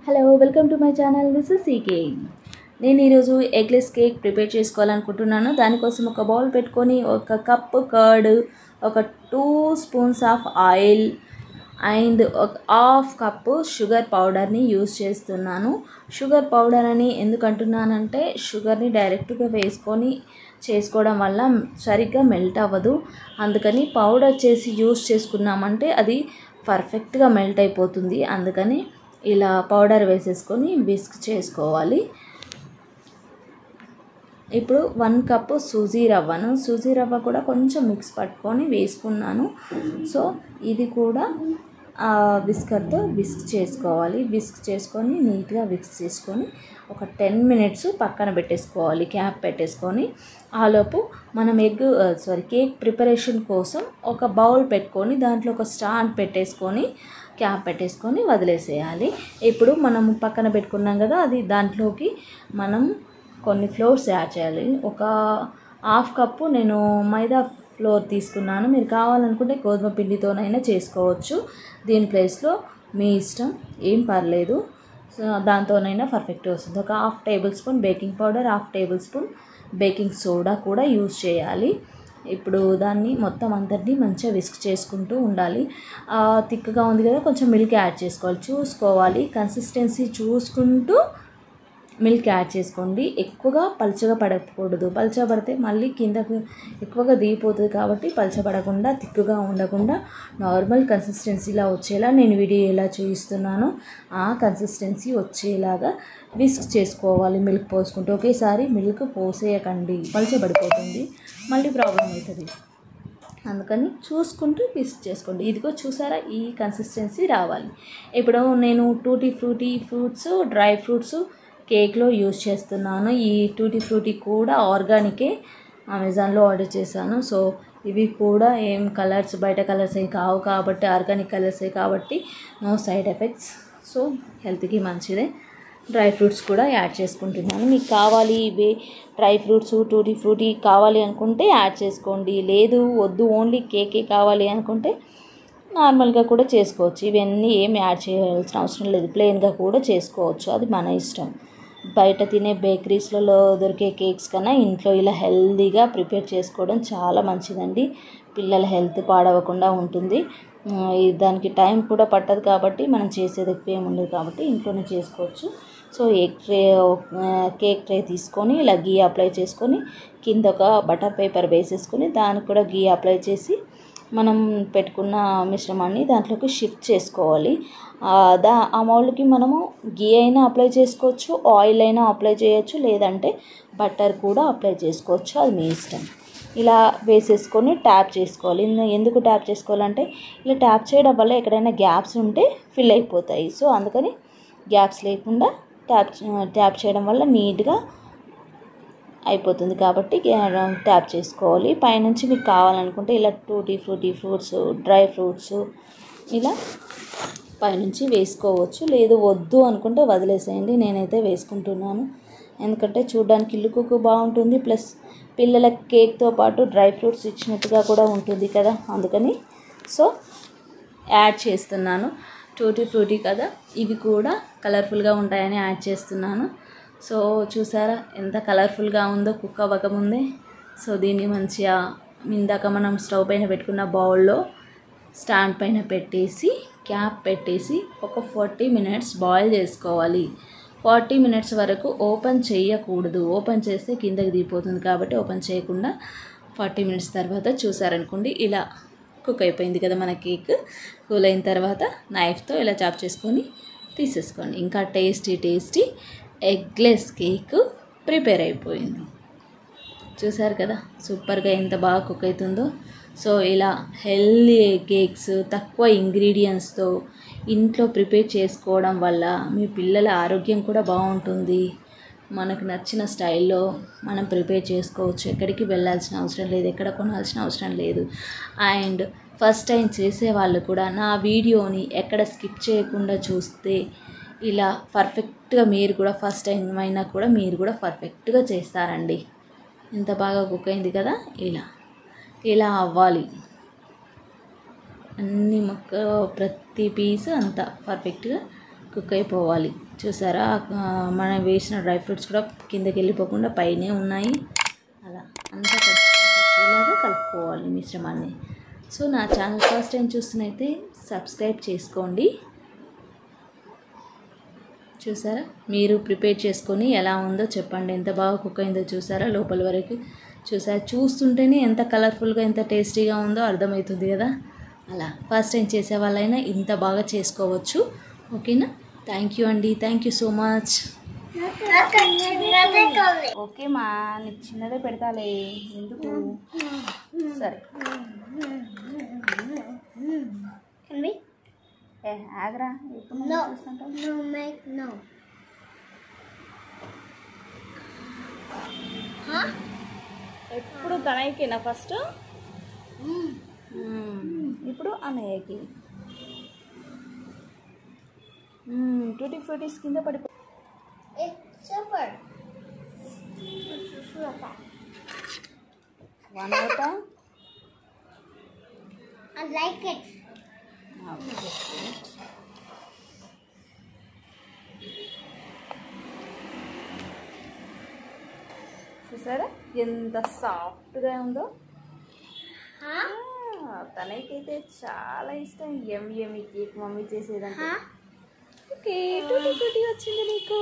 Hello welcome to my channel. This is CK. నేను ఈరోజు eggless cake prepare చేసుకోవాలనుకుంటున్నాను. దానికోసం ఒక బౌల్ పెట్టుకొని ఒక కప్పు కర్డ్, ఒక 2 స్పూన్స్ ఆఫ్ ఆయిల్ అండ్ ఒక హాఫ్ కప్పు షుగర్ పౌడర్ని యూస్ చేస్తున్నాను. షుగర్ పౌడర్ అని ఎందుకు అంటున్నానంటే షుగర్ని డైరెక్ట్గా వేసుకొని చేసుకోవడం వల్ల సరిగ్గా మెల్ట్ అవ్వదు. అందుకని పౌడర్ చేసి యూస్ చేసుకున్నామంటే అది పర్ఫెక్ట్గా మెల్ట్ అయిపోతుంది. అందుకని ఇలా పౌడర్ వేసేసుకొని విస్క్ చేసుకోవాలి. ఇప్పుడు 1 కప్పు సూజీ రవ్వ కూడా కొంచెం మిక్స్ పట్టుకొని వేసుకున్నాను. సో ఇది కూడా విస్కర్తో విస్క్ చేసుకోవాలి. విస్క్ చేసుకొని నీట్గా విస్క్ చేసుకొని ఒక 10 మినిట్స్ పక్కన పెట్టేసుకోవాలి, క్యాప్ పెట్టేసుకొని. ఆలోపు మనం కేక్ ప్రిపరేషన్ కోసం ఒక బౌల్ పెట్టుకొని దాంట్లో ఒక స్టాండ్ పెట్టేసుకొని క్యాప్ పెట్టేసుకొని వదిలేసేయాలి. ఇప్పుడు మనం పక్కన పెట్టుకున్నాం కదా, అది దాంట్లోకి మనం కొన్ని ఫ్లోర్స్ యాడ్ చేయాలి. ఒక హాఫ్ కప్పు నేను మైదా ఫ్లోర్ తీసుకున్నాను. మీరు కావాలనుకుంటే గోధుమ పిండితోనైనా చేసుకోవచ్చు. దీని ప్లేస్లో మీ ఇష్టం, ఏం పర్లేదు. దాంతోనైనా పర్ఫెక్ట్గా వస్తుంది. ఒక half table spoon baking powder, half table spoon baking soda కూడా యూజ్ చేయాలి. ఇప్పుడు దాన్ని మొత్తం అంతటినీ మంచిగా విస్క్ చేసుకుంటూ ఉండాలి. థిక్గా ఉంది కదా, కొంచెం మిల్క్ యాడ్ చూసుకోవాలి. కన్సిస్టెన్సీ చూసుకుంటూ మిల్క్ యాడ్ చేసుకోండి. ఎక్కువగా పలుచగా పడకూడదు. పలుచగా పడితే మళ్ళీ కిందకు ఎక్కువగా దిగిపోతుంది. కాబట్టి పలుచబడకుండా, థిక్గా ఉండకుండా నార్మల్ కన్సిస్టెన్సీలా వచ్చేలా నేను వీడియో ఎలా చూపిస్తున్నానో ఆ కన్సిస్టెన్సీ వచ్చేలాగా విస్క్ చేసుకోవాలి. మిల్క్ పోసుకుంటూ ఒకేసారి మిల్క్ పోసేయకండి, పలుచబడిపోతుంది, మళ్ళీ ప్రాబ్లం అవుతుంది. అందుకని చూసుకుంటూ విస్క్ చేసుకోండి. ఇదిగో చూసారా, ఈ కన్సిస్టెన్సీ రావాలి. ఇప్పుడు నేను tutti frutti fruits, dry fruits కేక్లో యూజ్ చేస్తున్నాను. ఈ టూటీ ఫ్రూటీ కూడా ఆర్గానికే, అమెజాన్లో ఆర్డర్ చేశాను. సో ఇవి కూడా ఏం కలర్స్, బయట కలర్స్ ఏ కావు కాబట్టి, ఆర్గానిక్ కలర్సే కాబట్టి నో సైడ్ ఎఫెక్ట్స్. సో హెల్త్కి మంచిదే. డ్రై ఫ్రూట్స్ కూడా యాడ్ చేసుకుంటున్నాను. మీకు కావాలి ఇవి డ్రై ఫ్రూట్స్, టూటీ ఫ్రూటీ కావాలి అనుకుంటే యాడ్ చేసుకోండి. లేదు వద్దు, ఓన్లీ కేకే కావాలి అనుకుంటే నార్మల్గా కూడా చేసుకోవచ్చు. ఇవన్నీ ఏం యాడ్ చేయాల్సిన అవసరం లేదు, ప్లెయిన్గా కూడా చేసుకోవచ్చు. అది మన ఇష్టం. బయట తినే బేకరీస్లలో దొరికే కేక్స్ కన్నా ఇంట్లో ఇలా హెల్తీగా ప్రిపేర్ చేసుకోవడం చాలా మంచిదండి. పిల్లల హెల్త్ పాడవకుండా ఉంటుంది. దానికి టైం కూడా పట్టదు కాబట్టి, మనం చేసేది ఎక్కువ ఏమి ఉండదు కాబట్టి ఇంట్లోనే చేసుకోవచ్చు. సో కేక్ ట్రే తీసుకొని ఇలా గీ అప్లై చేసుకొని కింద ఒక బటర్ పేపర్ వేసేసుకొని దానికి కూడా గీ అప్లై చేసి మనం పెట్టుకున్న మిశ్రమాన్ని దాంట్లోకి షిఫ్ట్ చేసుకోవాలి. ఆ మౌల్డ్కి మనము గీ అయినా అప్లై చేసుకోవచ్చు, ఆయిల్ అయినా అప్లై చేయొచ్చు, లేదంటే బటర్ కూడా అప్లై చేసుకోవచ్చు, అది మీ ఇష్టం. ఇలా వేసేసుకొని ట్యాప్ చేసుకోవాలి. ఎందుకు ట్యాప్ చేసుకోవాలంటే ఇలా ట్యాప్ చేయడం వల్ల ఎక్కడైనా గ్యాప్స్ ఉంటే ఫిల్ అయిపోతాయి. సో అందుకని గ్యాప్స్ లేకుండా ట్యాప్ చేయడం వల్ల నీట్గా అయిపోతుంది. కాబట్టి ట్యాప్ చేసుకోవాలి. పైనుంచి మీకు కావాలనుకుంటే ఇలా tutti frutti fruits, dry fruits ఇలా పైనుంచి వేసుకోవచ్చు. లేదు వద్దు అనుకుంటే వదిలేసేయండి. నేనైతే వేసుకుంటున్నాను, ఎందుకంటే చూడడానికి లుక్కు బాగుంటుంది, ప్లస్ పిల్లల కేక్తో పాటు డ్రై ఫ్రూట్స్ ఇచ్చినట్టుగా కూడా ఉంటుంది కదా, అందుకని సో యాడ్ చేస్తున్నాను. టూటీ ఫ్రూటీ కదా, ఇవి కూడా కలర్ఫుల్గా ఉంటాయని యాడ్ చేస్తున్నాను. సో చూసారా ఎంత కలర్ఫుల్గా ఉందో కుక్ అవ్వకముందే. సో దీన్ని మంచిగా ఇందాక మనం స్టవ్ పైన పెట్టుకున్న బౌల్లో స్టాండ్ పైన పెట్టేసి క్యాప్ పెట్టేసి ఒక 40 మినిట్స్ బాయిల్ చేసుకోవాలి. 40 మినిట్స్ వరకు ఓపెన్ చేయకూడదు. ఓపెన్ చేస్తే కిందకి దిగిపోతుంది కాబట్టి ఓపెన్ చేయకుండా 40 మినిట్స్ తర్వాత చూసారనుకోండి ఇలా కుక్ అయిపోయింది కదా మన కేక్. కూల్ అయిన తర్వాత నైఫ్తో ఇలా చాప్ చేసుకొని తీసేసుకోండి. ఇంకా టేస్టీ ఎగ్లెస్ కేక్ ప్రిపేర్ అయిపోయింది. చూసారు కదా సూపర్గా ఎంత బాగా కుక్ అవుతుందో. సో ఇలా హెల్దీ కేక్స్ తక్కువ ఇంగ్రీడియంట్స్తో ఇంట్లో ప్రిపేర్ చేసుకోవడం వల్ల మీ పిల్లల ఆరోగ్యం కూడా బాగుంటుంది. మనకు నచ్చిన స్టైల్లో మనం ప్రిపేర్ చేసుకోవచ్చు. ఎక్కడికి వెళ్ళాల్సిన అవసరం లేదు, ఎక్కడ కొనాల్సిన అవసరం లేదు. అండ్ ఫస్ట్ టైం చేసేవాళ్ళు కూడా నా వీడియోని ఎక్కడ స్కిప్ చేయకుండా చూస్తే ఇలా పర్ఫెక్ట్గా మీరు కూడా ఫస్ట్ టైం అయినా కూడా మీరు కూడా పర్ఫెక్ట్గా చేస్తారండి. ఎంత బాగా కుక్ అయింది కదా, ఇలా అవ్వాలి. అన్ని ప్రతి పీస్ అంతా పర్ఫెక్ట్గా కుక్ అయిపోవాలి. చూసారా మనం వేసిన డ్రై ఫ్రూట్స్ కూడా కిందకి వెళ్ళిపోకుండా పైనే ఉన్నాయి. అలా అంతా వచ్చేలాగా కలుపుకోవాలి మిశ్రమాన్ని. సో నా ఛానల్ ఫస్ట్ టైం చూస్తున్నైతే సబ్స్క్రైబ్ చేసుకోండి. చూసారా మీరు ప్రిపేర్ చేసుకొని ఎలా ఉందో చెప్పండి. ఎంత బాగా కుక్ అయిందో చూసారా, లోపల వరకు చూసారా. చూస్తుంటేనే ఎంత కలర్ఫుల్గా ఎంత టేస్టీగా ఉందో అర్థమవుతుంది కదా. అలా ఫస్ట్ టైం చేసే వాళ్ళైనా ఇంత బాగా చేసుకోవచ్చు. ఓకేనా? థ్యాంక్ యూ అండి, thank you so much. Okay మా నీకు చిన్నదే పెడతాలే, ఎందుకు? సరే ఆగరా, ఎప్పుడు తనయ్యకేనా ఫస్ట్, ఇప్పుడు అన్నయ్యకి. టూటీ ఫ్రూటీస్ కింద పడిపో. One more time. I like it. చూసారా ఎంత సాఫ్ట్గా ఉందో. తనకైతే చాలా ఇష్టం ఎమ్మి కేక్ మమ్మీ చేసేదంటే. ఓకే టూటీ ఫ్రూటీ వచ్చింది నీకు.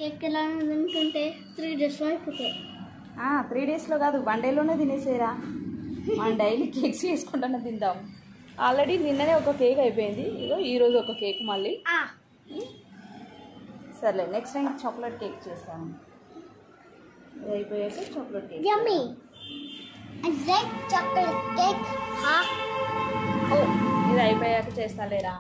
కేక్ ఎలా అనుకుంటే 3 days అయిపోతాయి. 3 daysలో కాదు, 1 dayలోనే తినేసేరా. మనం డైలీ కేక్స్ చేసుకుంటానే తిందాం. ఆల్రెడీ నిన్ననే ఒక కేక్ అయిపోయింది, ఇగో ఈరోజు ఒక కేక్ మళ్ళీ. సర్లే నెక్స్ట్ టైం చాక్లెట్ కేక్ చేస్తాను. ఇది అయిపోయాక chocolate cake. Yummy. I like chocolate cake. ఇది అయిపోయాక చేస్తా లేరా.